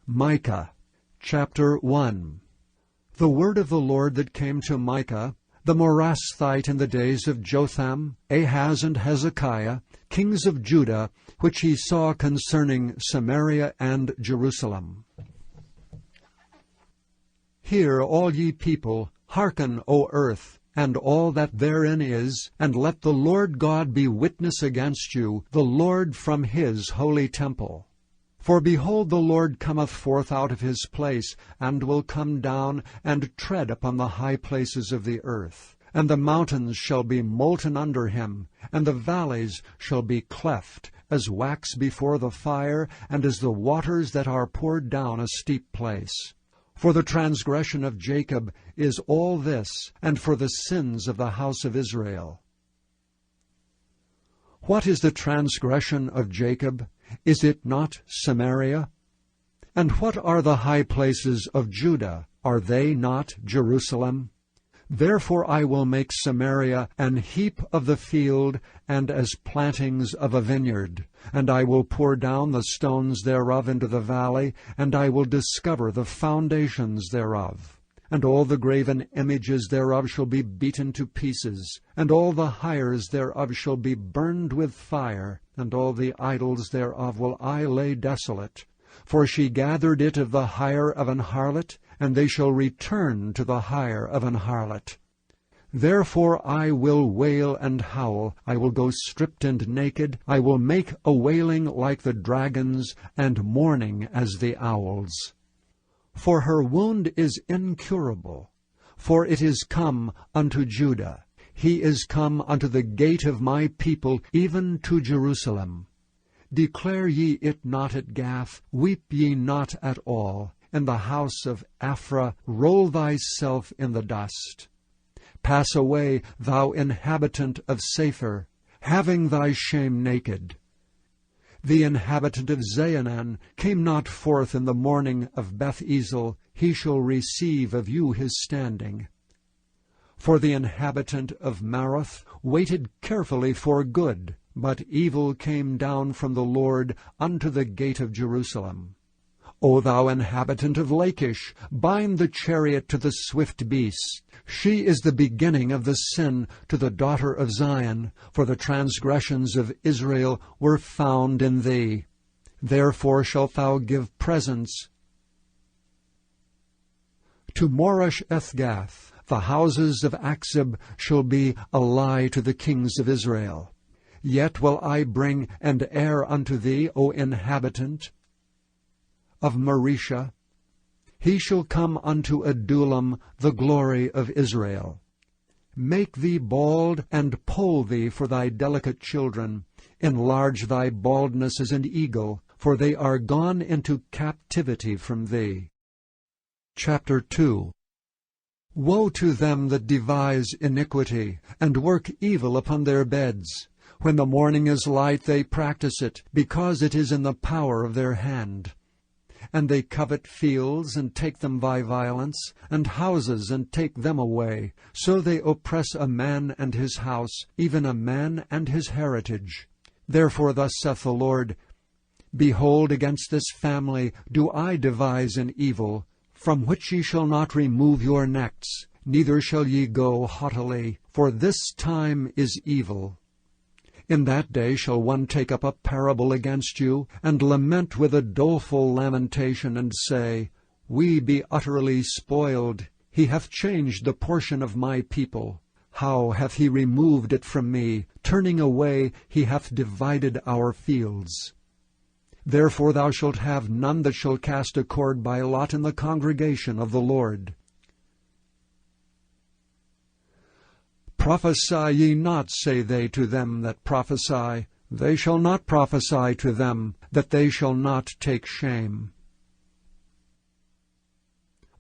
Micah chapter 1. The word of the Lord that came to Micah, the Morasthite, in the days of Jotham, Ahaz, and Hezekiah, kings of Judah, which he saw concerning Samaria and Jerusalem. Hear, all ye people, hearken, O earth, and all that therein is, and let the Lord God be witness against you, the Lord from his holy temple. For behold, the Lord cometh forth out of his place, and will come down, and tread upon the high places of the earth. And the mountains shall be molten under him, and the valleys shall be cleft, as wax before the fire, and as the waters that are poured down a steep place. For the transgression of Jacob is all this, and for the sins of the house of Israel. What is the transgression of Jacob? Is it not Samaria? And what are the high places of Judah? Are they not Jerusalem? Therefore I will make Samaria an heap of the field, and as plantings of a vineyard. And I will pour down the stones thereof into the valley, and I will discover the foundations thereof. And all the graven images thereof shall be beaten to pieces, and all the hires thereof shall be burned with fire, and all the idols thereof will I lay desolate. For she gathered it of the hire of an harlot, and they shall return to the hire of an harlot. Therefore I will wail and howl, I will go stripped and naked, I will make a wailing like the dragons, and mourning as the owls. For her wound is incurable, for it is come unto Judah. He is come unto the gate of my people, even to Jerusalem. Declare ye it not at Gath, weep ye not at all. In the house of Aphrah roll thyself in the dust. Pass away, thou inhabitant of Sapher, having thy shame naked. The inhabitant of Zaanan came not forth in the morning of Beth-ezel, he shall receive of you his standing. For the inhabitant of Maroth waited carefully for good, but evil came down from the Lord unto the gate of Jerusalem. O thou inhabitant of Lachish, bind the chariot to the swift beast. She is the beginning of the sin to the daughter of Zion, for the transgressions of Israel were found in thee. Therefore shalt thou give presents to Morosh-ethgath. The houses of Achzib shall be a lie to the kings of Israel. Yet will I bring an heir unto thee, O inhabitant of Marisha. He shall come unto Adullam, the glory of Israel. Make thee bald, and poll thee for thy delicate children. Enlarge thy baldness as an eagle, for they are gone into captivity from thee. Chapter 2. Woe to them that devise iniquity, and work evil upon their beds. When the morning is light they practice it, because it is in the power of their hand. And they covet fields, and take them by violence, and houses, and take them away. So they oppress a man and his house, even a man and his heritage. Therefore thus saith the Lord, Behold, against this family do I devise an evil, from which ye shall not remove your necks, neither shall ye go haughtily, for this time is evil. In that day shall one take up a parable against you, and lament with a doleful lamentation, and say, We be utterly spoiled. He hath changed the portion of my people. How hath he removed it from me? Turning away, he hath divided our fields. Therefore thou shalt have none that shall cast a cord by lot in the congregation of the Lord. Prophesy ye not, say they to them that prophesy. They shall not prophesy to them, that they shall not take shame.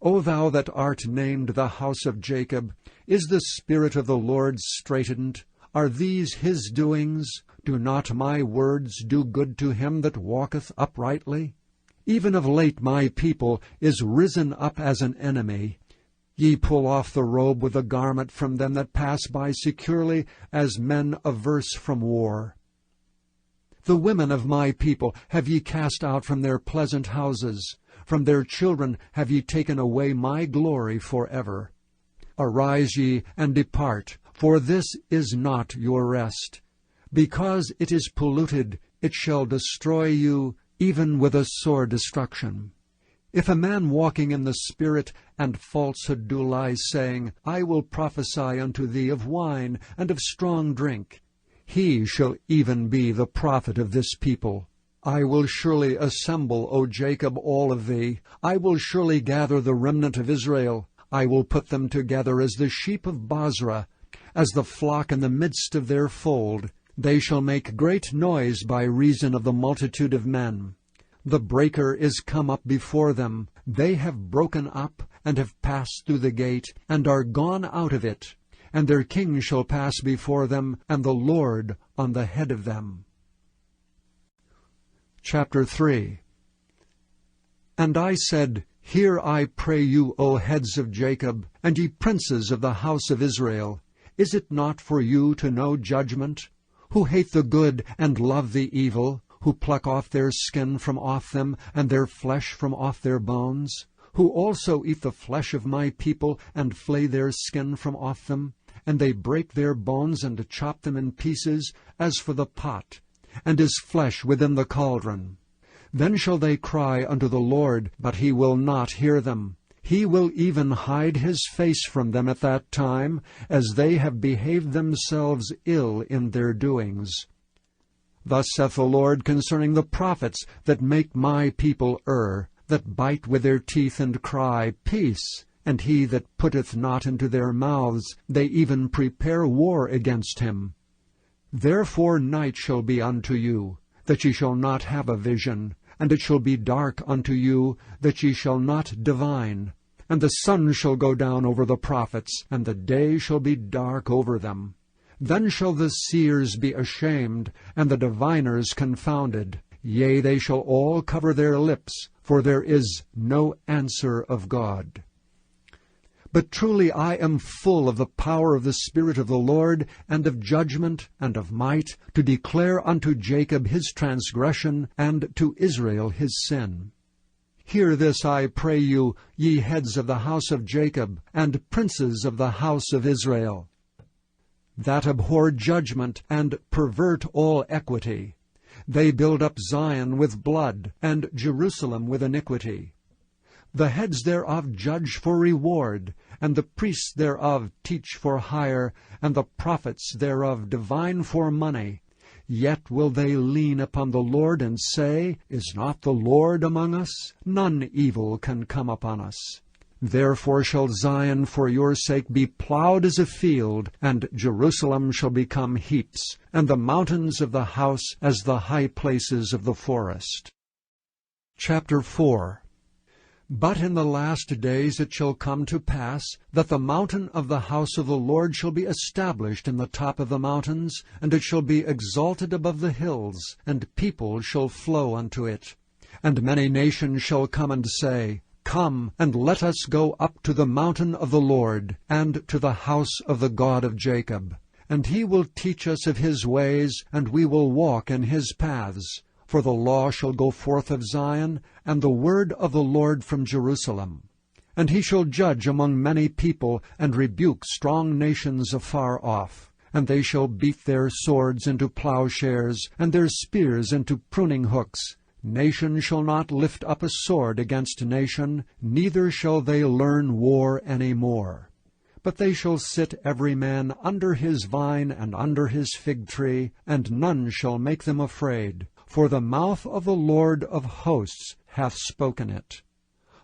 O thou that art named the house of Jacob, is the Spirit of the Lord straitened? Are these his doings? Do not my words do good to him that walketh uprightly? Even of late my people is risen up as an enemy. Ye pull off the robe with a garment from them that pass by securely, as men averse from war. The women of my people have ye cast out from their pleasant houses. From their children have ye taken away my glory forever. Arise ye, and depart, for this is not your rest. Because it is polluted, it shall destroy you, even with a sore destruction. If a man walking in the Spirit and falsehood do lie, saying, I will prophesy unto thee of wine and of strong drink, he shall even be the prophet of this people. I will surely assemble, O Jacob, all of thee. I will surely gather the remnant of Israel. I will put them together as the sheep of Bozrah, as the flock in the midst of their fold. They shall make great noise by reason of the multitude of men. The breaker is come up before them. They have broken up, and have passed through the gate, and are gone out of it. And their king shall pass before them, and the Lord on the head of them. Chapter 3. And I said, Hear, I pray you, O heads of Jacob, and ye princes of the house of Israel. Is it not for you to know judgment? Who hate the good and love the evil, who pluck off their skin from off them, and their flesh from off their bones, who also eat the flesh of my people, and flay their skin from off them, and they break their bones and chop them in pieces, as for the pot, and his flesh within the cauldron. Then shall they cry unto the Lord, but he will not hear them. He will even hide his face from them at that time, as they have behaved themselves ill in their doings. Thus saith the Lord concerning the prophets that make my people err, that bite with their teeth and cry, Peace! And he that putteth not into their mouths, they even prepare war against him. Therefore night shall be unto you, that ye shall not have a vision, and it shall be dark unto you, that ye shall not divine. And the sun shall go down over the prophets, and the day shall be dark over them. Then shall the seers be ashamed, and the diviners confounded. Yea, they shall all cover their lips, for there is no answer of God. But truly I am full of the power of the Spirit of the Lord, and of judgment, and of might, to declare unto Jacob his transgression, and to Israel his sin. Hear this, I pray you, ye heads of the house of Jacob, and princes of the house of Israel, that abhor judgment, and pervert all equity. They build up Zion with blood, and Jerusalem with iniquity. The heads thereof judge for reward, and the priests thereof teach for hire, and the prophets thereof divine for money. Yet will they lean upon the Lord, and say, Is not the Lord among us? None evil can come upon us. Therefore shall Zion for your sake be plowed as a field, and Jerusalem shall become heaps, and the mountains of the house as the high places of the forest. Chapter 4. But in the last days it shall come to pass, that the mountain of the house of the Lord shall be established in the top of the mountains, and it shall be exalted above the hills, and people shall flow unto it. And many nations shall come and say, Come, and let us go up to the mountain of the Lord, and to the house of the God of Jacob. And he will teach us of his ways, and we will walk in his paths. For the law shall go forth of Zion, and the word of the Lord from Jerusalem. And he shall judge among many people, and rebuke strong nations afar off. And they shall beat their swords into plowshares, and their spears into pruning hooks. Nation shall not lift up a sword against nation, neither shall they learn war any more. But they shall sit every man under his vine and under his fig tree, and none shall make them afraid. For the mouth of the Lord of hosts hath spoken it.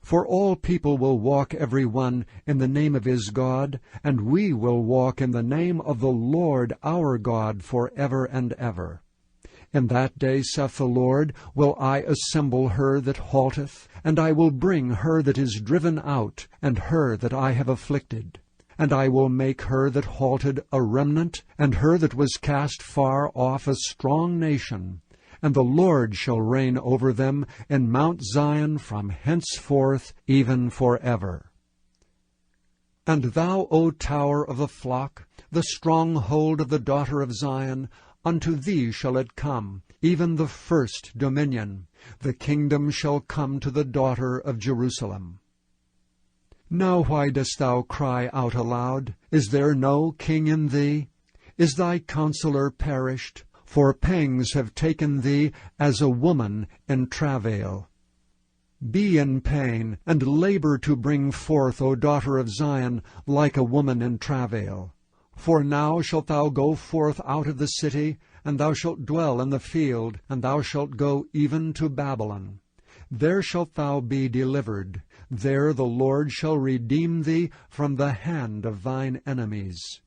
For all people will walk every one in the name of his God, and we will walk in the name of the Lord our God for ever and ever. In that day, saith the Lord, will I assemble her that halteth, and I will bring her that is driven out, and her that I have afflicted. And I will make her that halted a remnant, and her that was cast far off a strong nation. And the Lord shall reign over them in Mount Zion from henceforth even forever. And thou, O tower of the flock, the stronghold of the daughter of Zion, unto thee shall it come, even the first dominion. The kingdom shall come to the daughter of Jerusalem. Now why dost thou cry out aloud? Is there no king in thee? Is thy counselor perished? For pangs have taken thee as a woman in travail. Be in pain, and labor to bring forth, O daughter of Zion, like a woman in travail. For now shalt thou go forth out of the city, and thou shalt dwell in the field, and thou shalt go even to Babylon. There shalt thou be delivered. There the Lord shall redeem thee from the hand of thine enemies.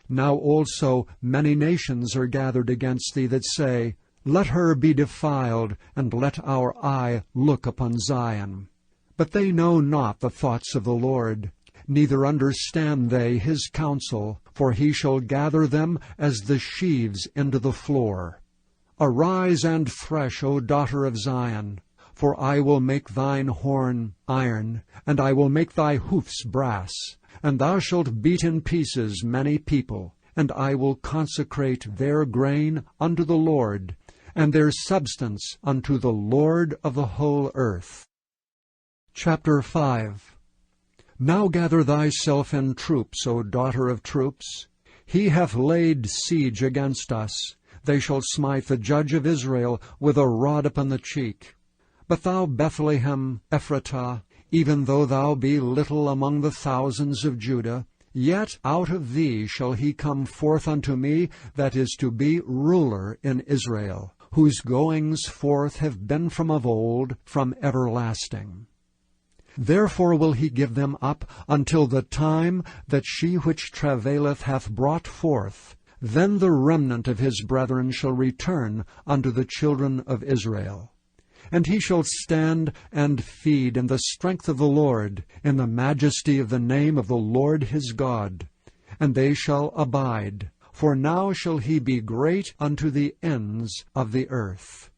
Now also many nations are gathered against thee that say, Let her be defiled, and let our eye look upon Zion. But they know not the thoughts of the Lord, neither understand they his counsel, for he shall gather them as the sheaves into the floor. Arise and thresh, O daughter of Zion, for I will make thine horn iron, and I will make thy hoofs brass, and thou shalt beat in pieces many people, and I will consecrate their grain unto the Lord, and their substance unto the Lord of the whole earth. Chapter 5. Now gather thyself in troops, O daughter of troops. He hath laid siege against us. They shall smite the judge of Israel with a rod upon the cheek. But thou, Bethlehem Ephratah, even though thou be little among the thousands of Judah, yet out of thee shall he come forth unto me that is to be ruler in Israel, whose goings forth have been from of old, from everlasting. Therefore will he give them up until the time that she which travaileth hath brought forth. Then the remnant of his brethren shall return unto the children of Israel. And he shall stand and feed in the strength of the Lord, in the majesty of the name of the Lord his God. And they shall abide, for now shall he be great unto the ends of the earth.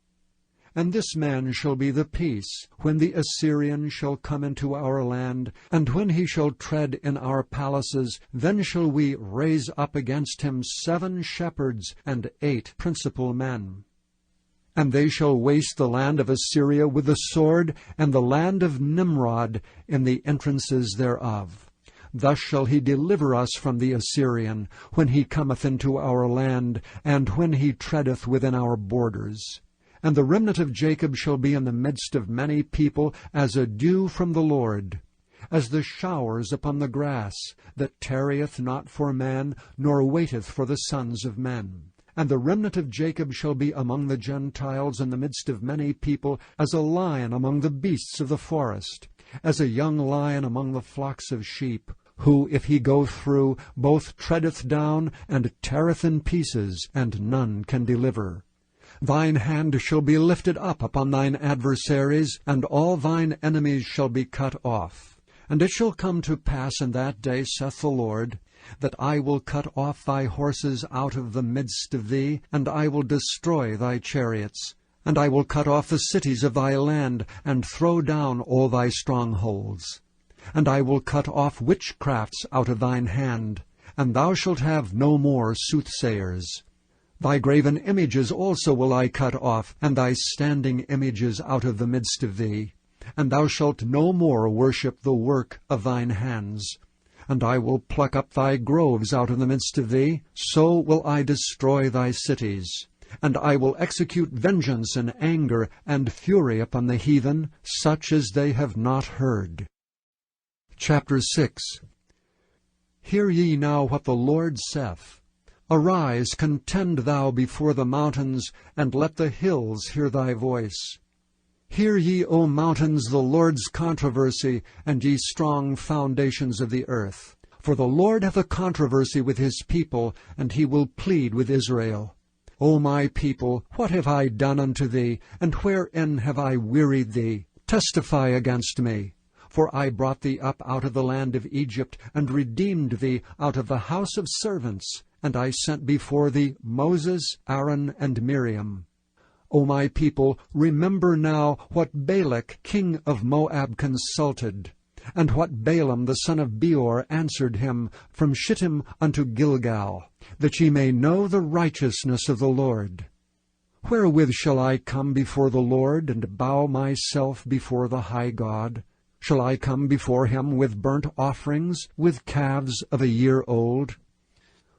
And this man shall be the peace, when the Assyrian shall come into our land, and when he shall tread in our palaces, then shall we raise up against him 7 shepherds and 8 principal men. And they shall waste the land of Assyria with the sword, and the land of Nimrod in the entrances thereof. Thus shall he deliver us from the Assyrian, when he cometh into our land, and when he treadeth within our borders. And the remnant of Jacob shall be in the midst of many people as a dew from the Lord, as the showers upon the grass, that tarrieth not for man, nor waiteth for the sons of men. And the remnant of Jacob shall be among the Gentiles in the midst of many people, as a lion among the beasts of the forest, as a young lion among the flocks of sheep, who, if he go through, both treadeth down and teareth in pieces, and none can deliver. Thine hand shall be lifted up upon thine adversaries, and all thine enemies shall be cut off. And it shall come to pass in that day, saith the Lord, that I will cut off thy horses out of the midst of thee, and I will destroy thy chariots. And I will cut off the cities of thy land, and throw down all thy strongholds. And I will cut off witchcrafts out of thine hand, and thou shalt have no more soothsayers. Thy graven images also will I cut off, and thy standing images out of the midst of thee. And thou shalt no more worship the work of thine hands. And I will pluck up thy groves out of the midst of thee, so will I destroy thy cities. And I will execute vengeance and anger and fury upon the heathen, such as they have not heard. Chapter 6. Hear ye now what the Lord saith. Arise, contend thou before the mountains, and let the hills hear thy voice. Hear ye, O mountains, the Lord's controversy, and ye strong foundations of the earth. For the Lord hath a controversy with his people, and he will plead with Israel. O my people, what have I done unto thee, and wherein have I wearied thee? Testify against me. For I brought thee up out of the land of Egypt, and redeemed thee out of the house of servants. And I sent before thee Moses, Aaron, and Miriam. O my people, remember now what Balak king of Moab consulted, and what Balaam the son of Beor answered him from Shittim unto Gilgal, that ye may know the righteousness of the Lord. Wherewith shall I come before the Lord, and bow myself before the high God? Shall I come before him with burnt offerings, with calves of a year old?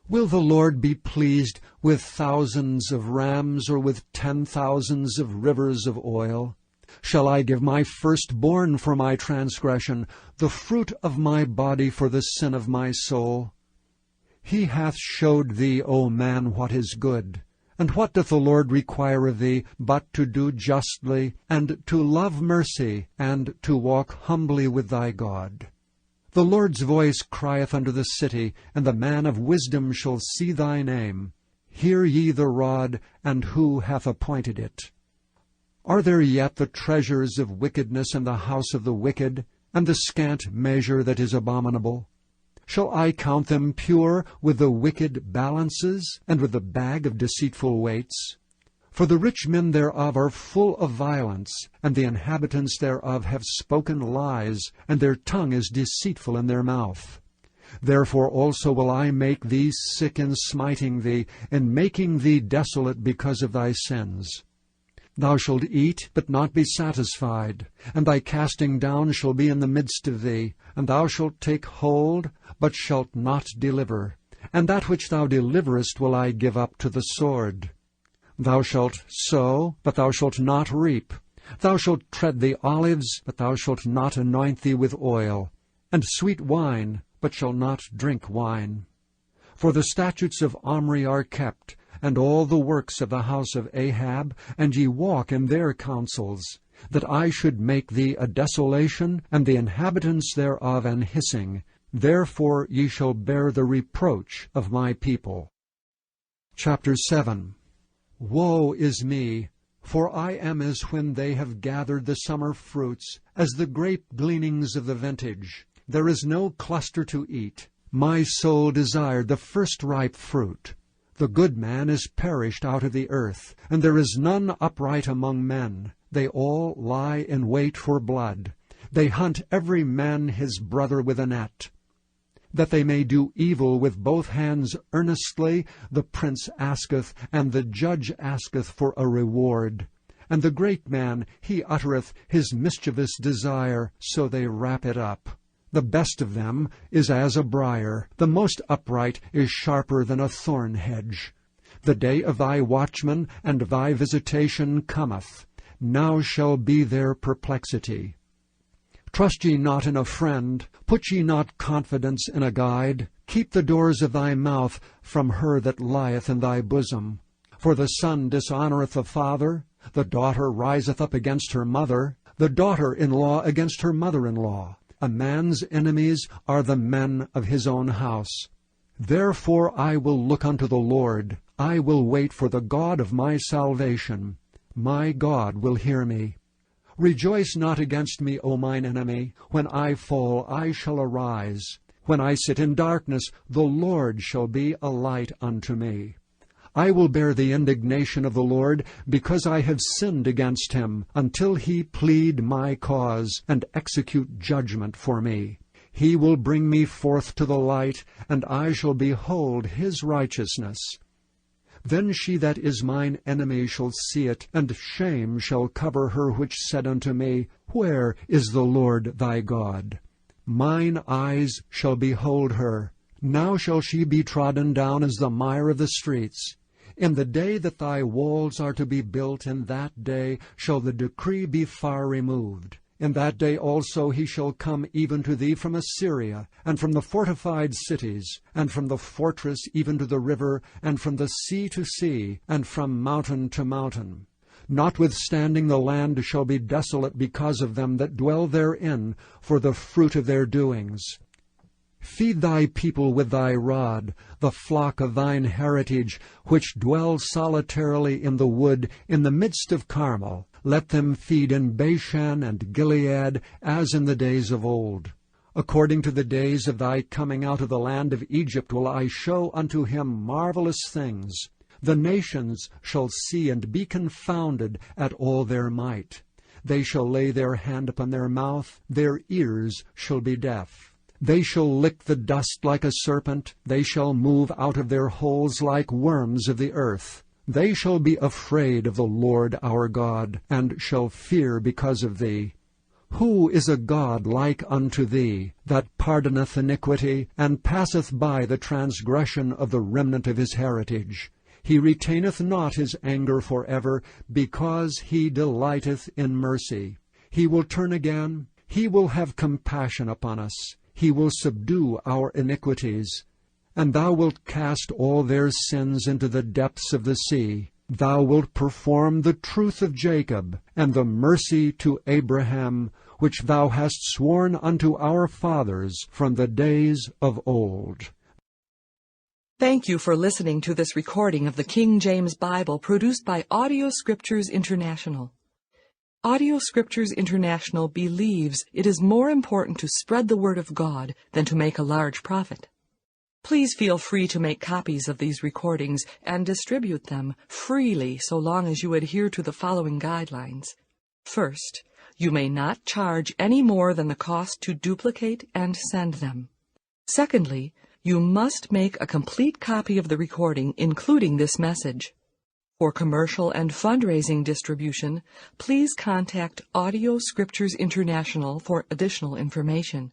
Will the Lord be pleased with thousands of rams, or with 10,000s of rivers of oil? Shall I give my firstborn for my transgression, the fruit of my body for the sin of my soul? He hath showed thee, O man, what is good. And what doth the Lord require of thee, but to do justly, and to love mercy, and to walk humbly with thy God? The Lord's voice crieth unto the city, and the man of wisdom shall see thy name. Hear ye the rod, and who hath appointed it? Are there yet the treasures of wickedness in the house of the wicked, and the scant measure that is abominable? Shall I count them pure with the wicked balances, and with the bag of deceitful weights? For the rich men thereof are full of violence, and the inhabitants thereof have spoken lies, and their tongue is deceitful in their mouth. Therefore also will I make thee sick in smiting thee, and making thee desolate because of thy sins. Thou shalt eat, but not be satisfied, and thy casting down shall be in the midst of thee, and thou shalt take hold, but shalt not deliver. And that which thou deliverest will I give up to the sword. Thou shalt sow, but thou shalt not reap. Thou shalt tread the olives, but thou shalt not anoint thee with oil, and sweet wine, but shalt not drink wine. For the statutes of Omri are kept, and all the works of the house of Ahab, and ye walk in their counsels, that I should make thee a desolation, and the inhabitants thereof an hissing. Therefore ye shall bear the reproach of my people. Chapter 7. Woe is me! For I am as when they have gathered the summer fruits, as the grape gleanings of the vintage. There is no cluster to eat. My soul desired the first ripe fruit. The good man is perished out of the earth, and there is none upright among men. They all lie in wait for blood. They hunt every man his brother with a net. That they may do evil with both hands earnestly, the prince asketh, and the judge asketh for a reward. And the great man, he uttereth his mischievous desire, so they wrap it up. The best of them is as a briar, the most upright is sharper than a thorn hedge. The day of thy watchman and thy visitation cometh. Now shall be their perplexity. Trust ye not in a friend, put ye not confidence in a guide. Keep the doors of thy mouth from her that lieth in thy bosom. For the son dishonoureth the father, the daughter riseth up against her mother, the daughter-in-law against her mother-in-law. A man's enemies are the men of his own house. Therefore I will look unto the Lord. I will wait for the God of my salvation. My God will hear me. Rejoice not against me, O mine enemy. When I fall, I shall arise. When I sit in darkness, the Lord shall be a light unto me. I will bear the indignation of the Lord, because I have sinned against him, until he plead my cause, and execute judgment for me. He will bring me forth to the light, and I shall behold his righteousness. Then she that is mine enemy shall see it, and shame shall cover her which said unto me, Where is the Lord thy God? Mine eyes shall behold her. Now shall she be trodden down as the mire of the streets. In the day that thy walls are to be built, in that day shall the decree be far removed. In that day also he shall come even to thee from Assyria, and from the fortified cities, and from the fortress even to the river, and from the sea to sea, and from mountain to mountain. Notwithstanding the land shall be desolate because of them that dwell therein, for the fruit of their doings. Feed thy people with thy rod, the flock of thine heritage, which dwell solitarily in the wood, in the midst of Carmel. Let them feed in Bashan and Gilead, as in the days of old. According to the days of thy coming out of the land of Egypt will I show unto him marvelous things. The nations shall see and be confounded at all their might. They shall lay their hand upon their mouth, their ears shall be deaf. They shall lick the dust like a serpent, they shall move out of their holes like worms of the earth. They shall be afraid of the Lord our God, and shall fear because of thee. Who is a God like unto thee, that pardoneth iniquity, and passeth by the transgression of the remnant of his heritage? He retaineth not his anger forever, because he delighteth in mercy. He will turn again, he will have compassion upon us. He will subdue our iniquities. And thou wilt cast all their sins into the depths of the sea. Thou wilt perform the truth of Jacob, and the mercy to Abraham, which thou hast sworn unto our fathers from the days of old. Thank you for listening to this recording of the King James Bible produced by Audio Scriptures International. Audio Scriptures International believes it is more important to spread the Word of God than to make a large profit. Please feel free to make copies of these recordings and distribute them freely so long as you adhere to the following guidelines. First, you may not charge any more than the cost to duplicate and send them. Secondly, you must make a complete copy of the recording, including this message. For commercial and fundraising distribution, please contact Audio Scriptures International for additional information.